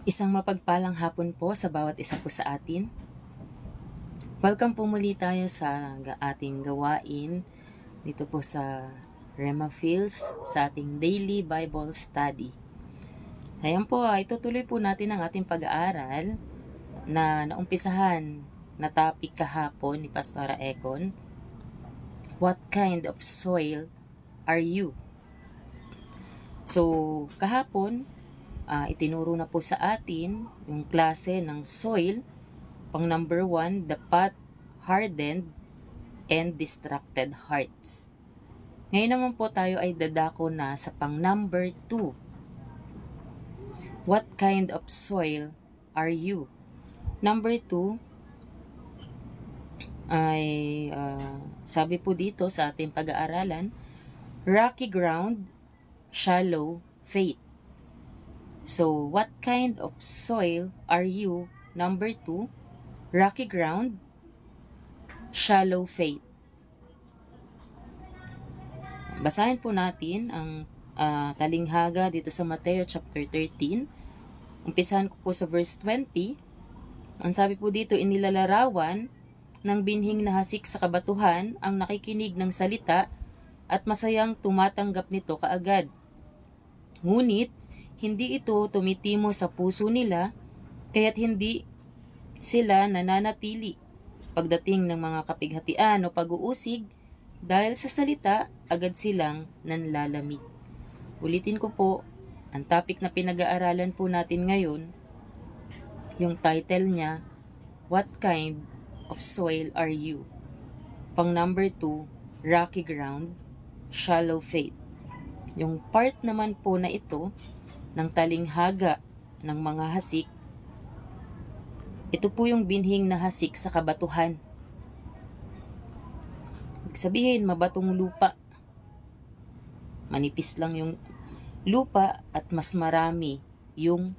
Isang mapagpalang hapon po sa bawat isa po sa atin. Welcome po muli tayo sa ating gawain dito po sa Rema Fields sa ating Daily Bible Study. Ayan po, itutuloy po natin ang ating pag-aaral na naumpisahan na topic kahapon ni Pastora Econ. What kind of soil are you? So, kahapon, itinuro na po sa atin yung klase ng soil. Pang number 1, the pot, hardened, and distracted hearts. Ngayon naman po tayo ay dadako na sa pang number 2. What kind of soil are you? Number 2 ay sabi po dito sa ating pag-aaralan, rocky ground, shallow faith. So, what kind of soil are you? Number 2, rocky ground, shallow faith. Basahin po natin ang talinghaga dito sa Mateo chapter 13. Umpisahan ko po sa verse 20. Ang sabi po dito, inilalarawan ng binhing nahasik sa kabatuhan ang nakikinig ng salita at masayang tumatanggap nito kaagad. Ngunit, hindi ito tumitimo sa puso nila, kaya't hindi sila nananatili pagdating ng mga kapighatian o pag-uusig, dahil sa salita, agad silang nanlalamig. Ulitin ko po, ang topic na pinag-aaralan po natin ngayon, yung title niya, What kind of soil are you? Pang number 2, rocky ground, shallow faith. Yung part naman po na ito, ng talinghaga ng mga hasik, ito po yung binhing nahasik sa kabatuhan. Ibig sabihin, mabatong lupa. Manipis lang yung lupa at mas marami yung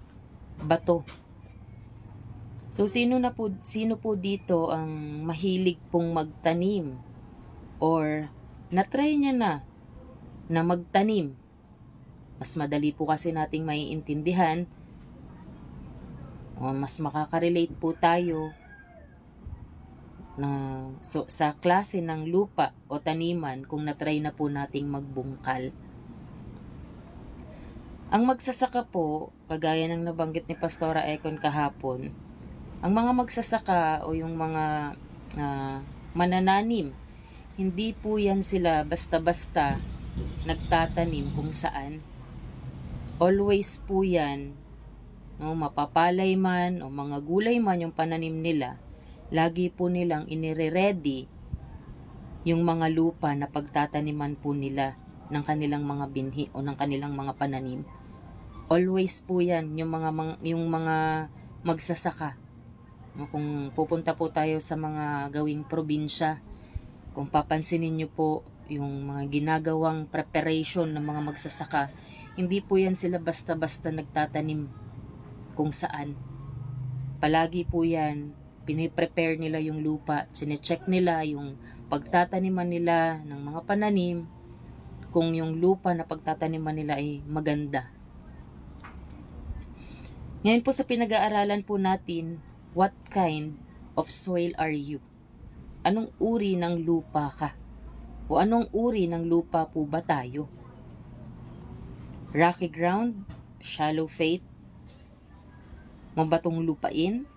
bato. So, sino po dito ang mahilig pong magtanim? Or, natry niya na magtanim? Mas madali po kasi nating maiintindihan. Mas makaka-relate po tayo sa klase ng lupa o taniman kung natry na po nating magbungkal. Ang magsasaka po, kagaya ng nabanggit ni Pastora Econ kahapon, ang mga magsasaka o yung mga manananim, hindi po yan sila basta-basta nagtatanim kung saan. Always po yan, mapapalay man o mga gulay man yung pananim nila, lagi po nilang inire-ready yung mga lupa na pagtataniman po nila ng kanilang mga binhi o ng kanilang mga pananim. Always po yan yung mga magsasaka. Kung pupunta po tayo sa mga gawing probinsya, kung papansinin nyo po yung mga ginagawang preparation ng mga magsasaka, hindi po yan sila basta-basta nagtatanim kung saan. Palagi po yan, piniprepare nila yung lupa, sinecheck nila yung pagtataniman nila ng mga pananim, kung yung lupa na pagtataniman nila ay maganda. Ngayon po sa pinag-aaralan po natin, what kind of soil are you? Anong uri ng lupa ka? O anong uri ng lupa po ba tayo? Rocky ground, shallow faith, mabatong lupain,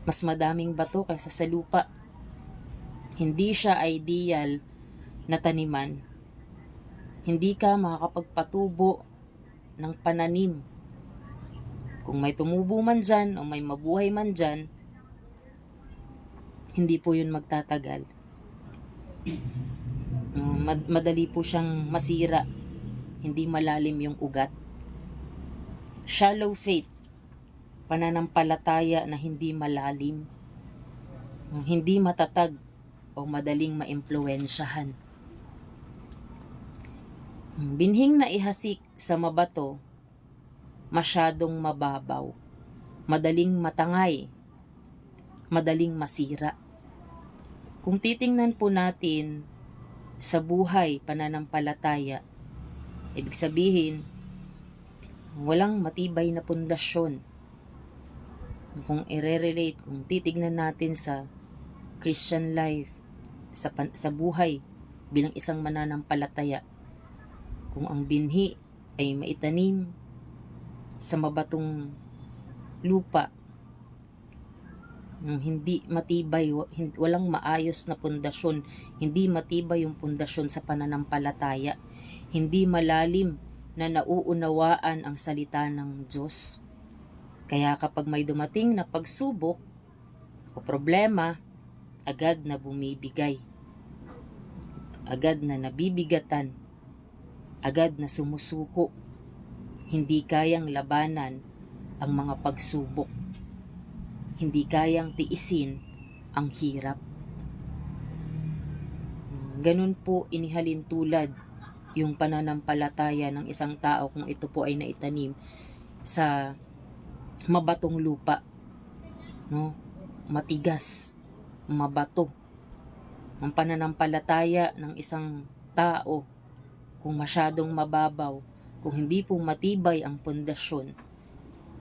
mas madaming bato kaysa sa lupa. Hindi siya ideal na taniman. Hindi ka makakapagpatubo ng pananim. Kung may tumubo man dyan o may mabuhay man dyan, hindi po yun magtatagal. Madali po siyang masira. Hindi malalim yung ugat. Shallow faith, pananampalataya na hindi malalim, hindi matatag o madaling maimpluwensyahan. Binhing na ihasik sa mabato, masyadong mababaw, madaling matangay, madaling masira. Kung titingnan po natin sa buhay pananampalataya, ibig sabihin, walang matibay na pundasyon. Kung i-relate, kung titignan natin sa Christian life, sa buhay bilang isang mananampalataya, kung ang binhi ay maitanim sa mabatong lupa, hindi matibay, walang maayos na pundasyon, hindi matibay yung pundasyon sa pananampalataya, hindi malalim na nauunawaan ang salita ng Diyos. Kaya kapag may dumating na pagsubok o problema, agad na bumibigay, agad na nabibigatan, agad na sumusuko, hindi kayang labanan ang mga pagsubok, hindi kayang tiisin ang hirap. Ganun po inihalin tulad yung pananampalataya ng isang tao kung ito po ay naitanim sa mabatong lupa, no? Matigas, mabato. Ang pananampalataya ng isang tao, kung masyadong mababaw, kung hindi po matibay ang pundasyon,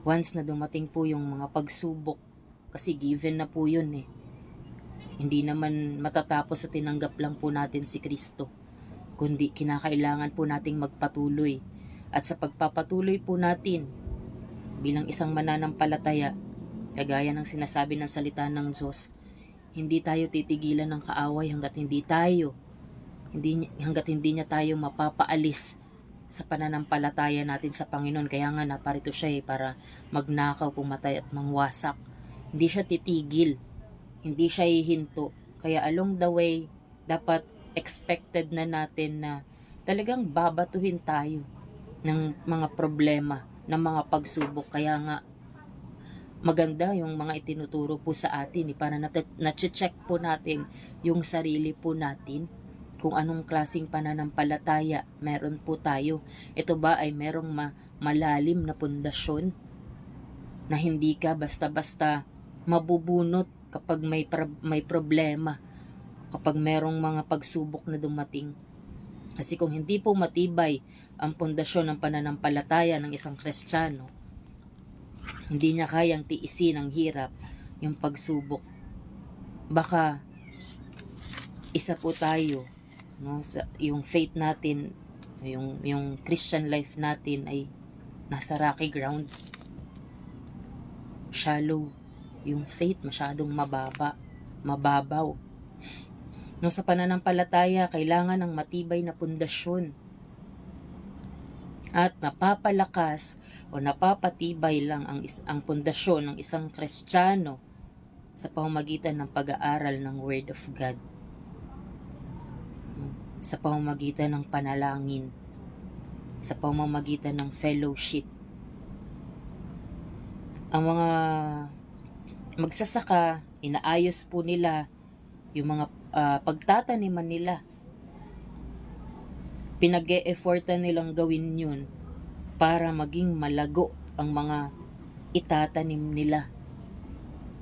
once na dumating po yung mga pagsubok, kasi given na po yun eh. Hindi naman matatapos sa tinanggap lang po natin si Kristo, kundi kinakailangan po nating magpatuloy. At sa pagpapatuloy po natin bilang isang mananampalataya, kagaya ng sinasabi ng salita ng Diyos, hindi tayo titigilan ng kaaway hanggat hindi niya tayo mapapaalis sa pananampalataya natin sa Panginoon. Kaya nga naparito siya para magnakaw, pumatay at mangwasak. Hindi siya titigil, hindi siya hihinto. Kaya along the way, dapat expected na natin na talagang babatuhin tayo ng mga problema, ng mga pagsubok. Kaya nga maganda yung mga itinuturo po sa atin para na-check po natin yung sarili po natin, kung anong klaseng pananampalataya meron po tayo. Ito ba ay merong malalim na pundasyon na hindi ka basta-basta mabubunot kapag may problema, kapag merong mga pagsubok na dumating. Kasi kung hindi po matibay ang pundasyon ng pananampalataya ng isang Kristiyano, hindi niya kayang tiisin ang hirap, yung pagsubok. Baka isa po tayo, no, yung faith natin, yung Christian life natin ay nasa rocky ground, shallow. Yung faith masyadong mababaw. No, sa pananampalataya, kailangan ng matibay na pundasyon. At napapalakas o napapatibay lang ang pundasyon ng isang Kristiyano sa pamamagitan ng pag-aaral ng Word of God, sa pamamagitan ng panalangin, sa pamamagitan ng fellowship. Ang mga magsasaka, inaayos po nila yung mga pagtataniman nila. Pinag-e-effortan nilang gawin yun para maging malago ang mga itatanim nila.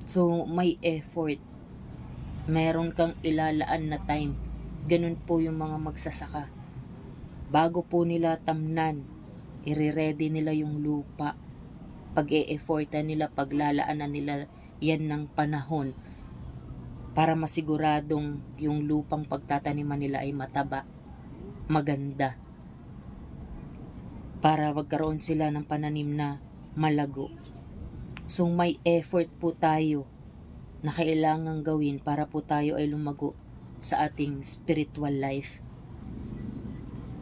So may effort, meron kang ilalaan na time. Ganun po yung mga magsasaka. Bago po nila tamnan, i-ready nila yung lupa, pag-e-effortan nila, paglalaanan nila yan ng panahon para masiguradong yung lupang pagtataniman nila ay mataba, maganda, para magkaroon sila ng pananim na malago. So may effort po tayo na kailangang gawin para po tayo ay lumago sa ating spiritual life.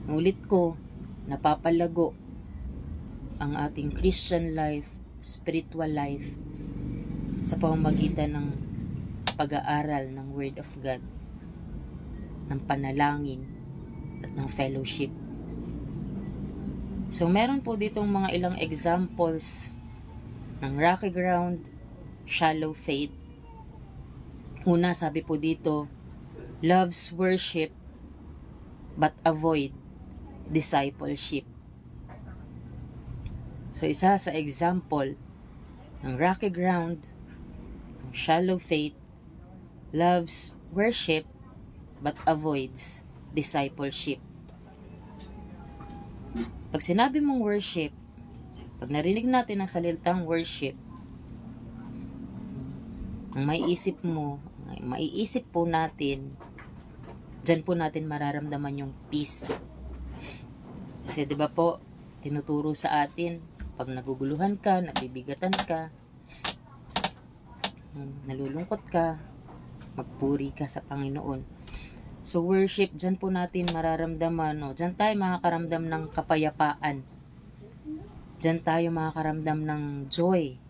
Ulit ko, napapalago ang ating Christian life, spiritual life, sa pamamagitan ng pag-aaral ng Word of God, ng panalangin at ng fellowship. So meron po ditong mga ilang examples ng rocky ground, shallow faith. Una, sabi po dito, loves worship but avoid discipleship. So isa sa example ng rocky ground, shallow faith, loves worship but avoids discipleship. Pag sinabi mong worship, Pag narinig natin ang salitang worship, ang maiisip po natin, dyan po natin mararamdaman yung peace. Kasi 'di ba po, tinuturo sa atin, pag naguguluhan ka, nabibigatan ka, nalulungkot ka, magpuri ka sa Panginoon. So worship, dyan po natin mararamdaman, no? Dyan tayo makakaramdam ng kapayapaan. Dyan tayo makakaramdam ng joy.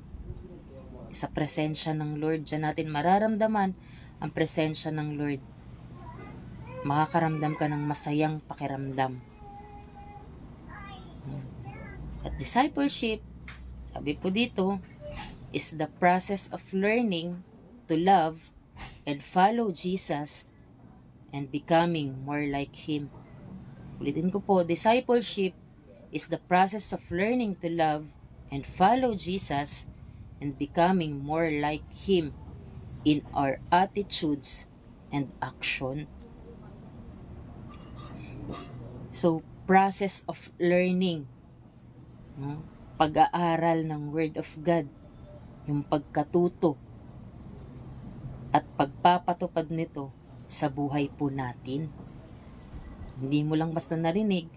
Sa presensya ng Lord, dyan natin mararamdaman ang presensya ng Lord. Makakaramdam ka ng masayang pakiramdam. At discipleship, sabi po dito, is the process of learning to love and follow Jesus and becoming more like Him. Ulitin ko po, discipleship is the process of learning to love and follow Jesus and becoming more like Him in our attitudes and action. So, process of learning, pag-aaral ng Word of God, yung pagkatuto at pagpapatupad nito sa buhay po natin. Hindi mo lang basta narinig,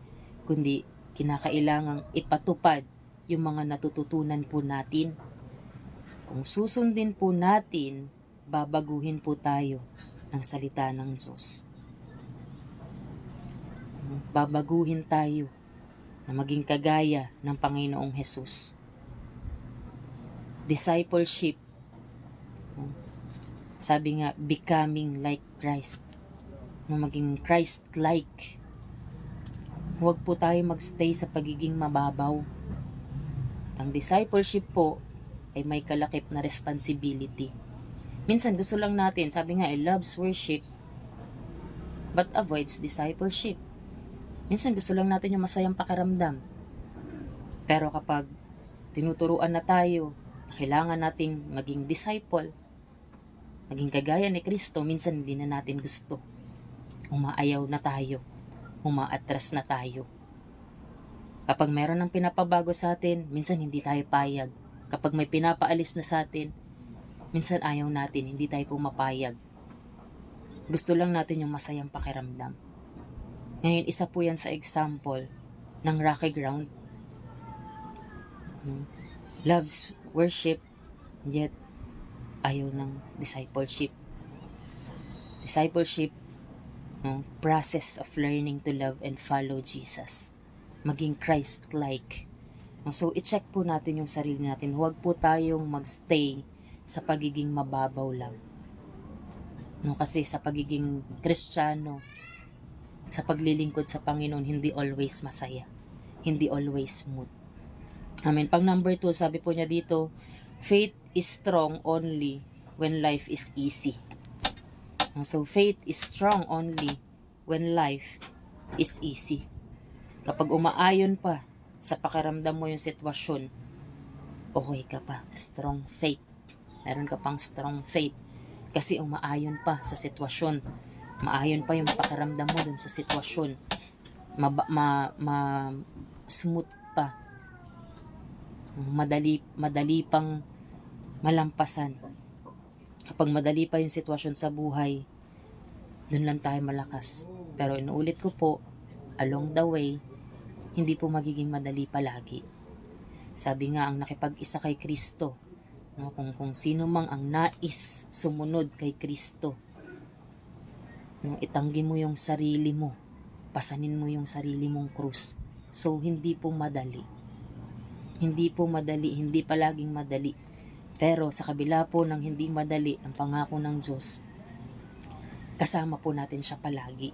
kundi kinakailangang ipatupad yung mga natututunan po natin. Kung susundin po natin, babaguhin po tayo ng salita ng Diyos. Babaguhin tayo na maging kagaya ng Panginoong Hesus. Discipleship, sabi nga, becoming like Christ. Maging Christ-like. Huwag po tayo magstay sa pagiging mababaw. At ang discipleship po ay may kalakip na responsibility. Minsan gusto lang natin, sabi nga, loves worship but avoids discipleship. Minsan gusto lang natin yung masayang pakiramdam. Pero kapag tinuturuan na tayo na kailangan nating maging disciple, maging kagaya ni Kristo, minsan hindi na natin gusto. Umaayaw na tayo. Umaatras na tayo. Kapag meron ng pinapabago sa atin, minsan hindi tayo payag. Kapag may pinapaalis na sa atin, minsan ayaw natin, hindi tayo pumapayag. Gusto lang natin yung masayang pakiramdam. Ngayon, isa po yan sa example ng rocky ground. Loves worship, yet ayaw ng discipleship. Discipleship, process of learning to love and follow Jesus. Maging Christ-like. So, i-check po natin yung sarili natin. Huwag po tayong magstay sa pagiging mababaw lang. Kasi sa pagiging Kristiyano, sa paglilingkod sa Panginoon, hindi always masaya. Hindi always smooth. Amen. Pang number 2, sabi po niya dito, faith is strong only when life is easy. So, faith is strong only when life is easy. Kapag umaayon pa sa pakiramdam mo yung sitwasyon, okay ka pa. Strong faith. Meron ka pang strong faith. Kasi umaayon pa sa sitwasyon. Maayon pa yung pakiramdam mo dun sa sitwasyon. Smooth pa. Madali pang malampasan. Kapag madali pa yung sitwasyon sa buhay, dun lang tayo malakas. Pero inuulit ko po, along the way, hindi po magiging madali palagi. Sabi nga, ang nakipag-isa kay Kristo, kung sino mang ang nais sumunod kay Kristo, itanggi mo yung sarili mo, pasanin mo yung sarili mong krus. So, hindi po madali. Hindi po madali, hindi palaging madali. Pero sa kabila po ng hindi madali ang pangako ng Diyos, kasama po natin siya palagi.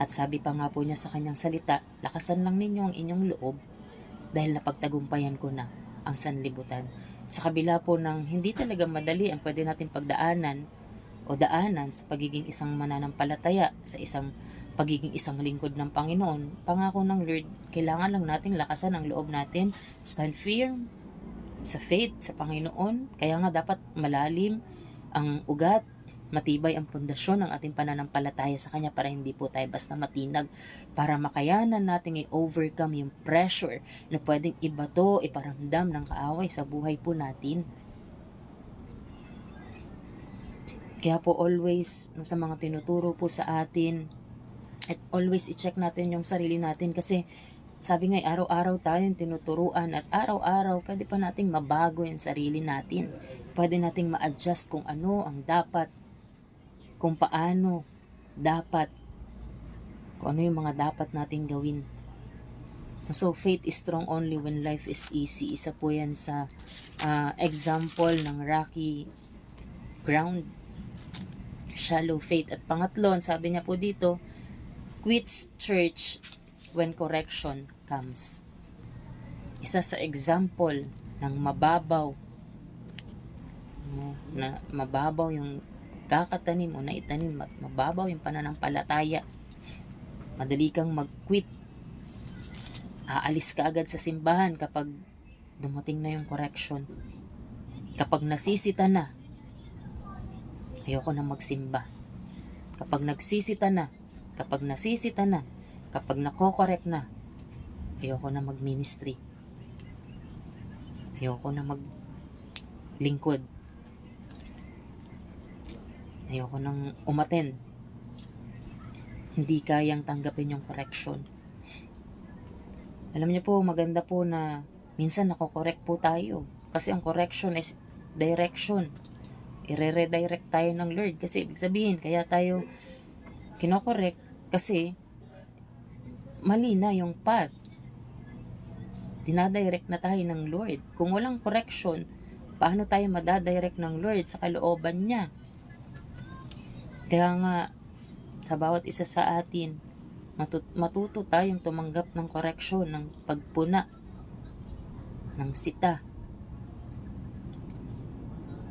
At sabi pa nga po niya sa kanyang salita, lakasan lang ninyo ang inyong loob dahil napagtagumpayan ko na ang sanlibutan. Sa kabila po ng hindi talaga madali ang pwede natin pagdaanan o daanan sa pagiging isang mananampalataya, sa pagiging isang lingkod ng Panginoon, pangako ng Lord, kailangan lang nating lakasan ang loob natin, stand firm sa faith sa Panginoon. Kaya nga dapat malalim ang ugat matibay ang pundasyon ng ating pananampalataya sa Kanya para hindi po tayo basta matinag, para makayanan natin i-overcome yung pressure na pwedeng ibato, iparamdam ng kaaway sa buhay po natin. Kaya po always sa mga tinuturo po sa atin, at always i-check natin yung sarili natin kasi sabi nga araw-araw tayong tinuturuan at araw-araw pwede pa nating mabago yung sarili natin. Pwede nating ma-adjust kung ano ang dapat, kung paano dapat, kung ano yung mga dapat nating gawin. So, faith is strong only when life is easy. Isa po yan sa example ng rocky ground, shallow faith. At pangatlo, sabi niya po dito, quits church when correction comes. Isa sa example ng mababaw, na mababaw yung kakatanim o naitanim at mababaw yung pananampalataya. Madali kang mag-quit. Aalis ka agad sa simbahan kapag dumating na yung correction. Kapag nasisita na, ayoko na magsimba. Kapag nasisita na, kapag nako-correct na, ayoko na mag-ministry. Ayoko na maglingkod. Ayoko nang umattend. Hindi kayang tanggapin yung correction. Alam niyo po, maganda po na minsan nako-correct po tayo. Kasi ang correction is direction. I-redirect tayo ng Lord. Kasi ibig sabihin, kaya tayo kino-correct kasi mali na yung path. Dinadirect na tayo ng Lord. Kung walang correction, paano tayo madadirect ng Lord sa kalooban niya? Kaya nga, sa bawat isa sa atin, matuto tayong tumanggap ng correction, ng pagpuna, ng sita.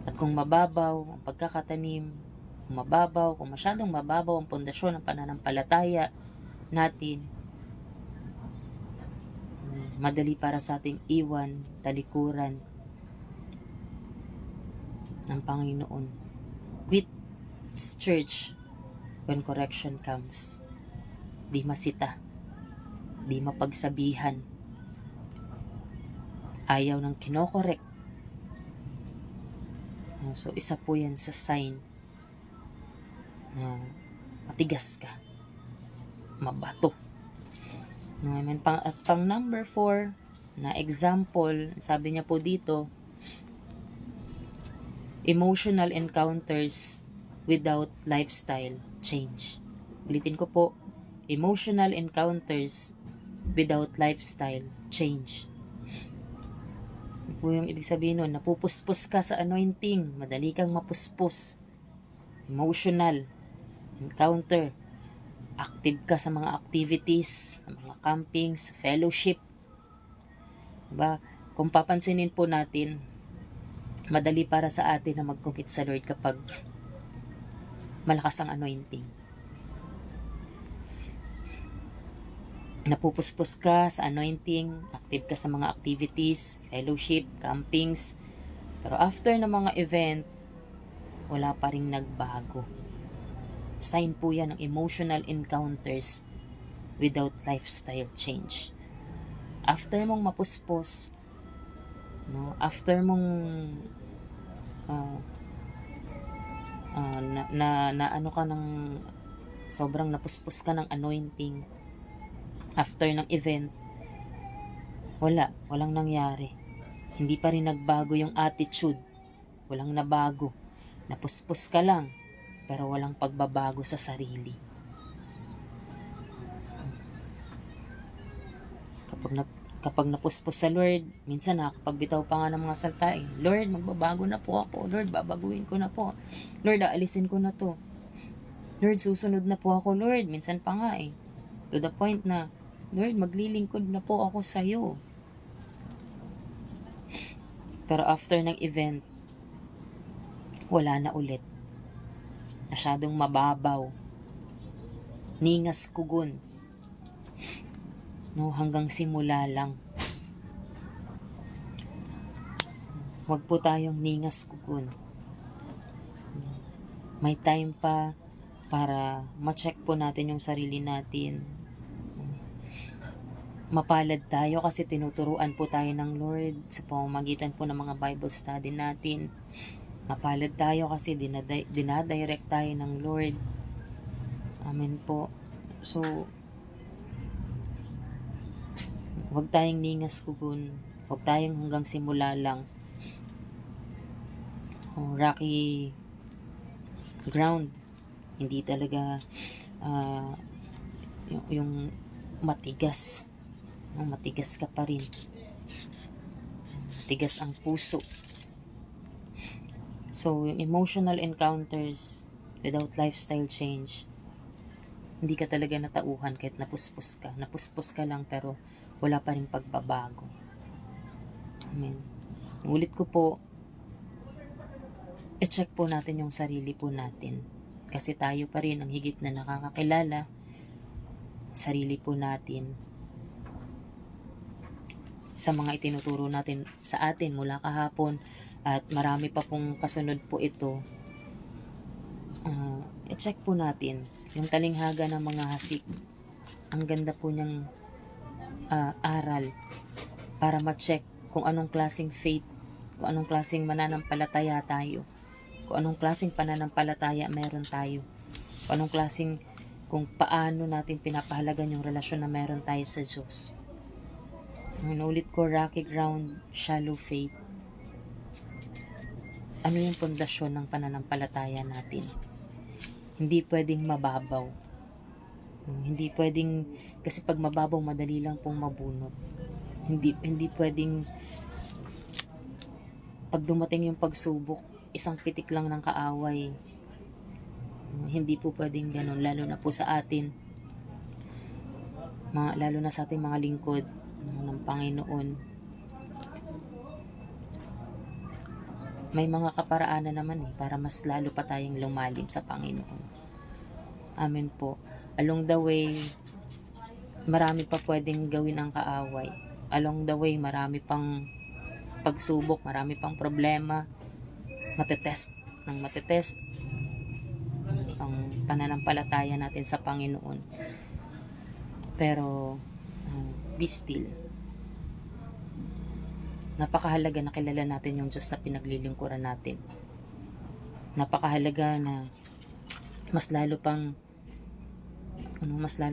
At kung mababaw ang pagkakatanim, kung masyadong mababaw ang pundasyon ng pananampalataya natin, madali para sa ating iwan, talikuran ng Panginoon. With church, when correction comes, di masita, di mapagsabihan, ayaw ng kinokorek. So, isa po yan sa sign na matigas ka, mabato. At pang number 4 na example, sabi niya po dito, emotional encounters without lifestyle change. Ulitin ko po, emotional encounters without lifestyle change. Ano po yung ibig sabihin nun? Napupuspos ka sa anointing, madali kang mapuspos. Emotional encounter, active ka sa mga activities, sa mga campings, fellowship. Diba? Kung papansinin po natin, madali para sa atin na mag-commit sa Lord kapag malakas ang anointing. Napupuspos ka sa anointing, active ka sa mga activities, fellowship, campings. Pero after ng mga event, wala pa ring nagbago. Sign po yan ng emotional encounters without lifestyle change. After mong mapuspos, after mong ano ka ng sobrang napuspos ka ng anointing, after ng event, walang nangyari. Hindi pa rin nagbago yung attitude. Walang nabago. Napuspos ka lang, pero walang pagbabago sa sarili. Kapag napuspos sa Lord, minsan nakakapagbitaw pa nga ng mga salta Lord, magbabago na po ako. Lord, babaguhin ko na po. Lord, aalisin ko na to. Lord, susunod na po ako, Lord. Minsan pa nga to the point na, Lord, maglilingkod na po ako sa'yo. Pero after ng event, wala na ulit. Masyadong mababaw. Ningas kugon. Hanggang simula lang. Huwag po tayong ningas kugon. May time pa para ma-check po natin yung sarili natin. Mapalad tayo kasi tinuturuan po tayo ng Lord sa pamamagitan po ng mga Bible study natin. Mapalad tayo kasi dinadirect tayo ng Lord. Amen po. So, huwag tayong ningas kugun. Huwag tayong hanggang simula lang. Rocky ground. Hindi talaga yung matigas. Matigas ka pa rin. Matigas ang puso. So, yung emotional encounters without lifestyle change, hindi ka talaga natauhan kahit napuspos ka. Napuspos ka lang pero wala pa rin pagbabago. Amen. Ulit ko po, i-check po natin yung sarili po natin. Kasi tayo pa rin ang higit na nakakakilala sarili po natin sa mga itinuturo natin sa atin mula kahapon at marami pa pong kasunod po ito. I-check po natin yung talinghaga ng mga hasik. Ang ganda po niyang aral para ma-check kung anong klaseng faith, kung anong klaseng mananampalataya tayo, kung anong klaseng pananampalataya meron tayo, kung anong klaseng, kung paano natin pinapahalagan yung relasyon na meron tayo sa Diyos. Ulit ko, rocky ground, shallow faith. Ano yung pundasyon ng pananampalataya natin? Hindi pwedeng mababaw. Hindi pwedeng, kasi pag mababaw, madali lang pong mabunot. Hindi pwedeng, pag dumating yung pagsubok, isang pitik lang ng kaaway. Hindi po pwedeng ganun, lalo na po sa atin. Lalo na sa ating mga lingkod ng Panginoon. May mga kaparaanan naman para mas lalo pa tayong lumalim sa Panginoon. Amen po. Along the way, marami pa pwedeng gawin ang kaaway. Along the way, marami pang pagsubok, marami pang problema. Matetest ang pananampalataya natin sa Panginoon. Pero, be still. Napakahalaga na kilala natin yung Diyos na pinaglilingkuran natin. Napakahalaga na mas lalo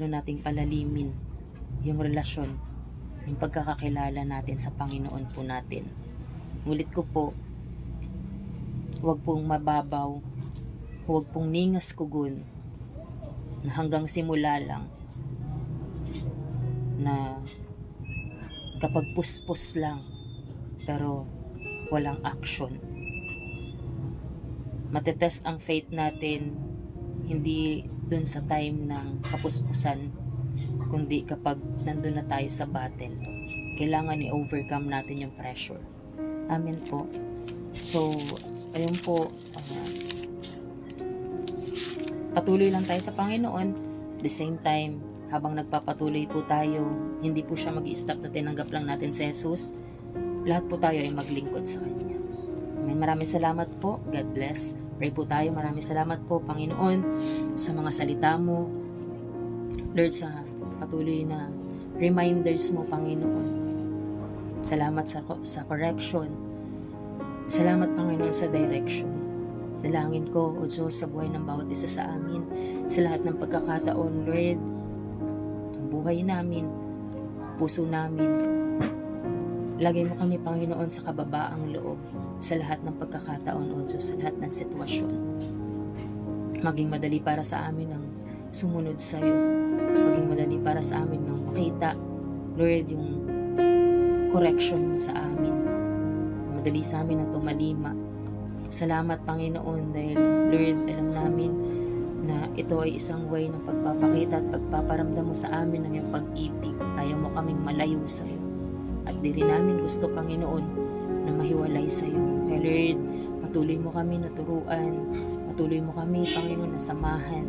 nating palalimin yung relasyon, yung pagkakakilala natin sa Panginoon po natin. Ulit ko po, huwag pong mababaw, huwag pong ningas kugun na hanggang simula lang, na kapag puspos lang pero walang action. Matetest ang faith natin hindi dun sa time ng kapuspusan, kundi kapag nandun na tayo sa battle. Kailangan i-overcome natin yung pressure. Amen po. So, ayun po, patuloy lang tayo sa Panginoon. At the same time, habang nagpapatuloy po tayo, hindi po siya mag-i-stop na tinanggap lang natin si Jesus. Lahat po tayo ay maglingkod sa Kanya. Maraming salamat po. God bless. Pray po tayo. Maraming salamat po, Panginoon, sa mga salita mo. Lord, sa patuloy na reminders mo, Panginoon. Salamat sa correction. Salamat, Panginoon, sa direction. Dalangin ko, O Diyos, sa buhay ng bawat isa sa amin, sa lahat ng pagkakataon, Lord, ang buhay namin, puso namin, lagay mo kami, Panginoon, sa kababaang loob sa lahat ng pagkakataon, O Diyos, sa lahat ng sitwasyon. Maging madali para sa amin ang sumunod sa iyo. Maging madali para sa amin ang makita, Lord, yung correction mo sa amin. Madali sa amin ang tumalima. Salamat, Panginoon, dahil, Lord, alam namin na ito ay isang way ng pagpapakita at pagpaparamdam mo sa amin ng iyong pag-ibig. Ayaw mo kaming malayo sa iyo. At di rin namin gusto, Panginoon, na mahiwalay sa iyo. Kaya Lord, patuloy mo kami na turuan. Patuloy mo kami, Panginoon, na samahan.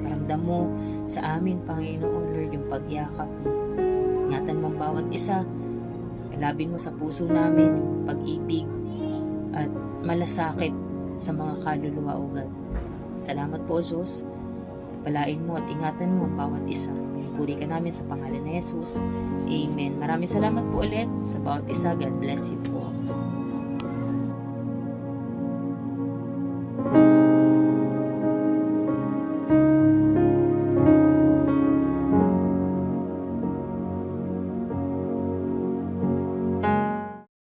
Paramdam mo sa amin, Panginoon, Lord, yung pagyakap mo. Ingatan mo ang bawat isa. Kalabin mo sa puso namin yung pag-ibig at malasakit sa mga kaluluwa o God. Salamat po, Diyos. Palain mo at ingatan mo ang bawat isa. Pinupuri ka namin sa pangalan ni Jesus. Amen. Maraming salamat po ulit sa bawat isa. God bless you po.